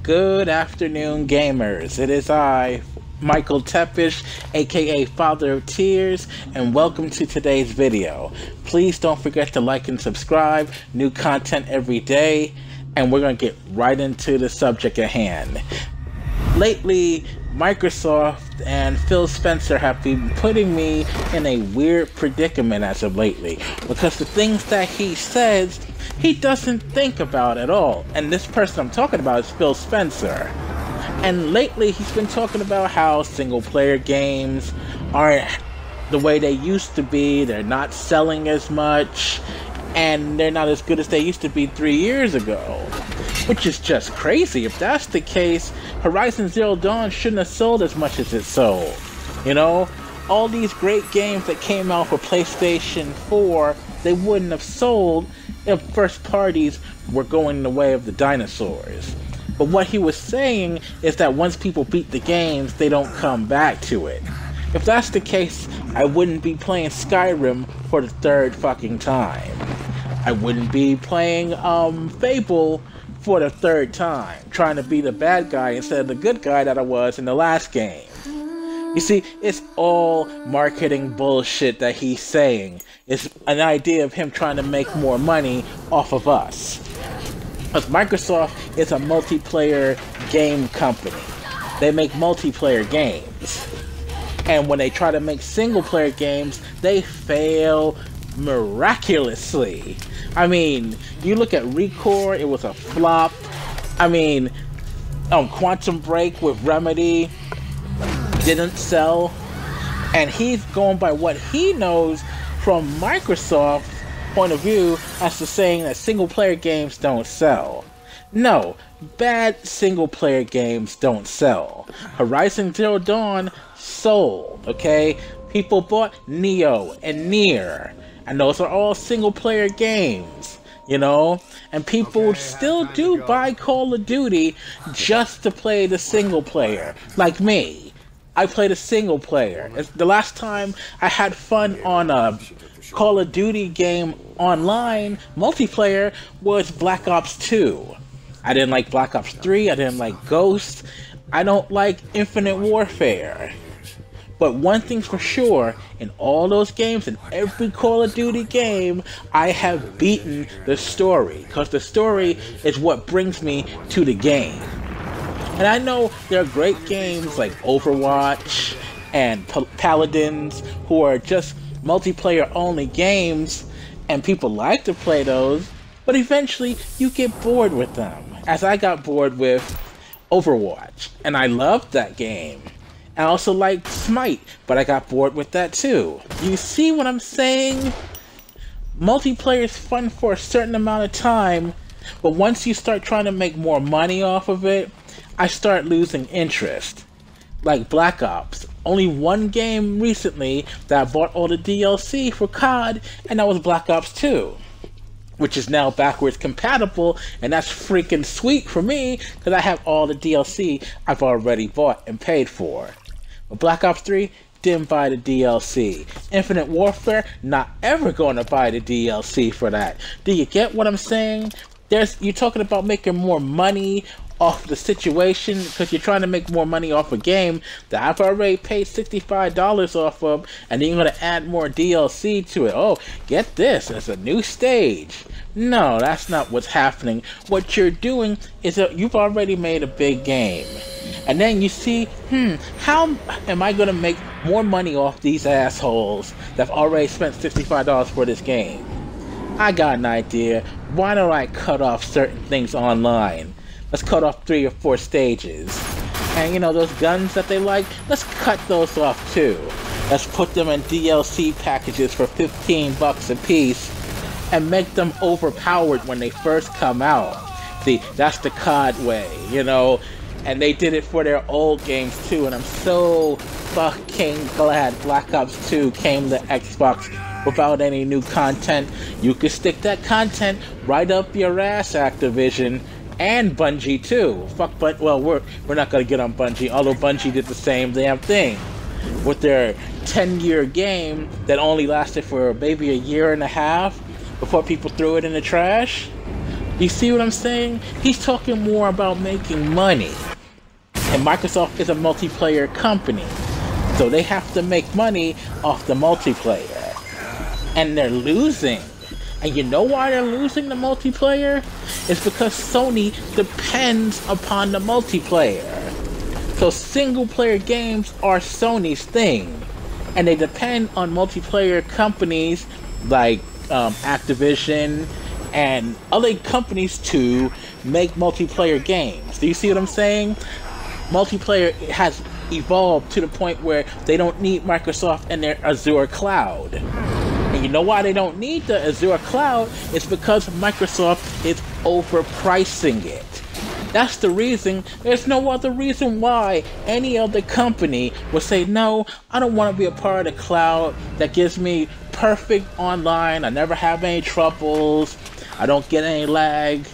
Good afternoon, gamers. It is I, Michael Tepish, aka Father of Tears, and welcome to today's video. Please don't forget to like and subscribe. New content every day, and we're going to get right into the subject at hand. Lately, Microsoft and Phil Spencer have been putting me in a weird predicament as of lately, because the things that he says, he doesn't think about at all. And this person I'm talking about is Phil Spencer. And lately he's been talking about how single player games aren't the way they used to be, they're not selling as much, and they're not as good as they used to be 3 years ago. Which is just crazy. If that's the case, Horizon Zero Dawn shouldn't have sold as much as it sold. You know? All these great games that came out for PlayStation 4, they wouldn't have sold if first parties were going the way of the dinosaurs. But what he was saying is that once people beat the games, they don't come back to it. If that's the case, I wouldn't be playing Skyrim for the third fucking time. I wouldn't be playing Fable for the third time, trying to be the bad guy instead of the good guy that I was in the last game. You see, it's all marketing bullshit that he's saying. It's an idea of him trying to make more money off of us. Because Microsoft is a multiplayer game company. They make multiplayer games. And when they try to make single player games, they fail miraculously. I mean, you look at Recore, it was a flop. I mean, Quantum Break with Remedy didn't sell. And he's going by what he knows from Microsoft's point of view as to saying that single player games don't sell. No, bad single player games don't sell. Horizon Zero Dawn sold, okay? People bought Neo and Nier, and those are all single player games, you know? And people still do buy Call of Duty just to play the single player, like me. I played a single player. The last time I had fun on a Call of Duty game online, multiplayer, was Black Ops 2. I didn't like Black Ops 3, I didn't like Ghost, I don't like Infinite Warfare. But one thing's for sure, in all those games, in every Call of Duty game, I have beaten the story. Because the story is what brings me to the game. And I know there are great games like Overwatch and Paladins who are just multiplayer only games, and people like to play those, but eventually you get bored with them. As I got bored with Overwatch, and I loved that game. I also liked Smite, but I got bored with that too. You see what I'm saying? Multiplayer is fun for a certain amount of time, but once you start trying to make more money off of it, I start losing interest. Like Black Ops. Only one game recently that I bought all the DLC for COD, and that was Black Ops 2. Which is now backwards compatible, and that's freaking sweet for me, because I have all the DLC I've already bought and paid for. But Black Ops 3, didn't buy the DLC. Infinite Warfare, not ever going to buy the DLC for that. Do you get what I'm saying? You're talking about making more money off the situation because you're trying to make more money off a game that I've already paid $65 off of, and then you're going to add more DLC to it. Oh, get this, it's a new stage. No, that's not what's happening. What you're doing is that you've already made a big game. And then you see, how am I going to make more money off these assholes that have already spent $65 for this game? I got an idea. Why don't I cut off certain things online? Let's cut off 3 or 4 stages. And you know, those guns that they like, let's cut those off too. Let's put them in DLC packages for $15 a piece and make them overpowered when they first come out. See, that's the COD way, you know? And they did it for their old games too, and I'm so fucking glad Black Ops 2 came to Xbox without any new content. You could stick that content right up your ass, Activision. And Bungie too. Fuck, but well, we're not gonna get on Bungie. Although Bungie did the same damn thing with their 10-year game that only lasted for maybe a year and a half before people threw it in the trash. You see what I'm saying? He's talking more about making money. And Microsoft is a multiplayer company, so they have to make money off the multiplayer. And they're losing. And you know why they're losing the multiplayer? It's because Sony depends upon the multiplayer. So single player games are Sony's thing. And they depend on multiplayer companies like Activision and other companies to make multiplayer games. Do you see what I'm saying? Multiplayer has evolved to the point where they don't need Microsoft and their Azure cloud. And you know why they don't need the Azure cloud? It's because Microsoft is overpricing it. That's the reason. There's no other reason why any other company would say, no, I don't want to be a part of the cloud that gives me perfect online. I never have any troubles. I don't get any lag.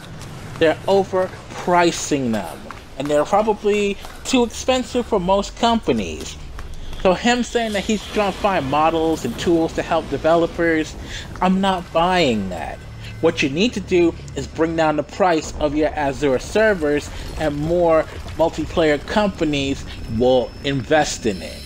They're overpricing them. And they're probably too expensive for most companies. So him saying that he's trying to find models and tools to help developers, I'm not buying that. What you need to do is bring down the price of your Azure servers, and more multiplayer companies will invest in it.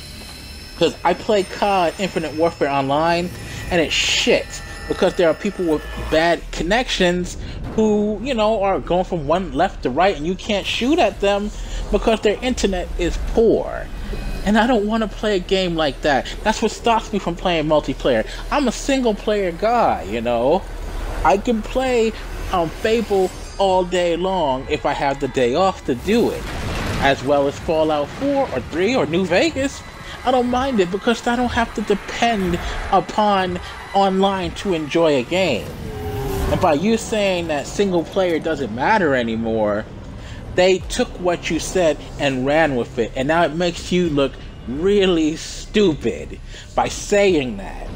Because I play COD Infinite Warfare Online, and it's shit. Because there are people with bad connections who, you know, are going from one left to right, and you can't shoot at them because their internet is poor. And I don't want to play a game like that. That's what stops me from playing multiplayer. I'm a single player guy, you know. I can play Fable all day long if I have the day off to do it. As well as Fallout 4 or 3 or New Vegas. I don't mind it because I don't have to depend upon online to enjoy a game. And by you saying that single player doesn't matter anymore, they took what you said and ran with it, and now it makes you look really stupid by saying that.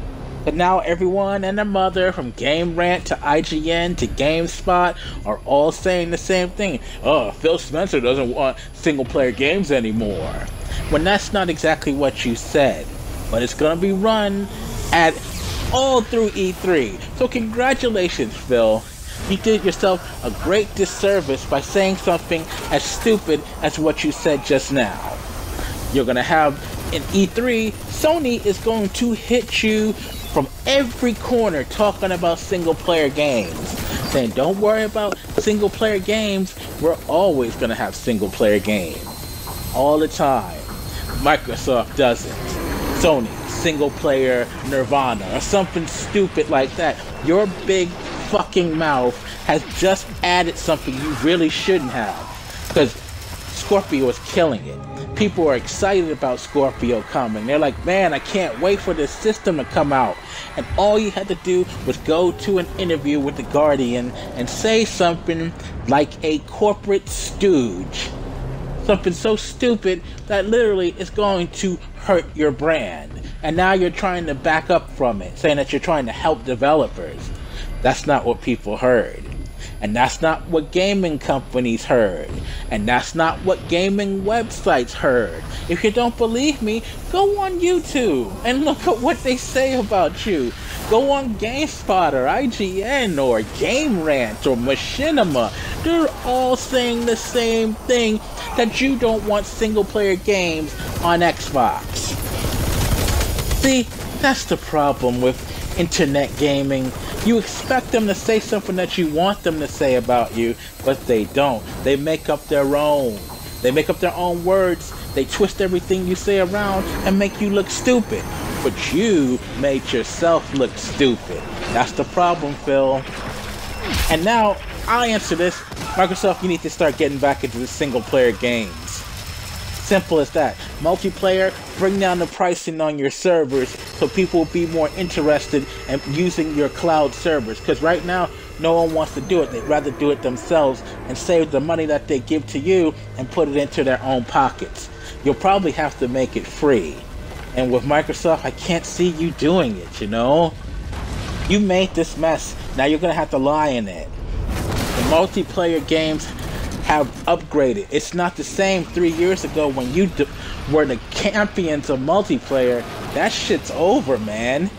But now everyone and their mother, from Game Rant to IGN to GameSpot, are all saying the same thing. Oh, Phil Spencer doesn't want single player games anymore. When that's not exactly what you said. But it's gonna be run at all through E3. So congratulations, Phil. You did yourself a great disservice by saying something as stupid as what you said just now. You're gonna have in E3, Sony is going to hit you from every corner talking about single player games. Saying don't worry about single player games, we're always gonna have single player games. All the time. Microsoft doesn't. Sony, single player Nirvana, or something stupid like that. Your big fucking mouth has just added something you really shouldn't have. Because Scorpio is killing it. People are excited about Scorpio coming. They're like, man, I can't wait for this system to come out. And all you had to do was go to an interview with The Guardian and say something like a corporate stooge. Something so stupid that literally is going to hurt your brand. And now you're trying to back up from it, saying that you're trying to help developers. That's not what people heard. And that's not what gaming companies heard. And that's not what gaming websites heard. If you don't believe me, go on YouTube and look at what they say about you. Go on GameSpot or IGN or Game Rant or Machinima. They're all saying the same thing, that you don't want single player games on Xbox. See, that's the problem with internet gaming. You expect them to say something that you want them to say about you, but they don't. They make up their own. They make up their own words. They twist everything you say around and make you look stupid. But you made yourself look stupid. That's the problem, Phil. And now, I'll answer this. Microsoft, you need to start getting back into the single player games. Simple as that. Multiplayer, bring down the pricing on your servers so people will be more interested in using your cloud servers. Because right now, no one wants to do it. They'd rather do it themselves and save the money that they give to you and put it into their own pockets. You'll probably have to make it free. And with Microsoft, I can't see you doing it, you know? You made this mess. Now you're going to have to lie in it. The multiplayer games have upgraded. It's not the same 3 years ago when you were the champions of multiplayer. That shit's over, man.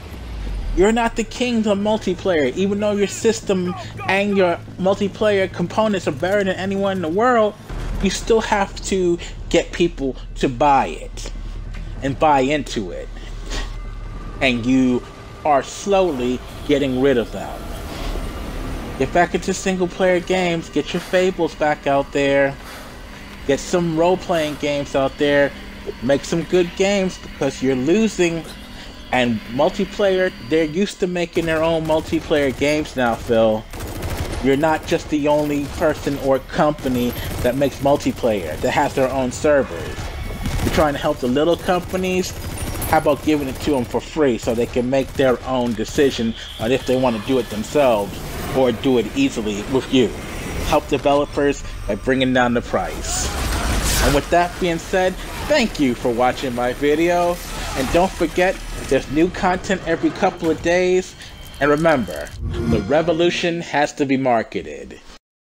You're not the king of multiplayer. Even though your system and your multiplayer components are better than anyone in the world, you still have to get people to buy it and buy into it. And you are slowly getting rid of them. Get back into single player games, get your Fables back out there, get some role-playing games out there, make some good games, because you're losing. And multiplayer, they're used to making their own multiplayer games now, Phil. You're not just the only person or company that makes multiplayer, that has their own servers. You're trying to help the little companies. How about giving it to them for free so they can make their own decision on if they want to do it themselves or do it easily with you. Help developers by bringing down the price. And with that being said, thank you for watching my video. And don't forget, there's new content every couple of days. And remember, the revolution has to be marketed.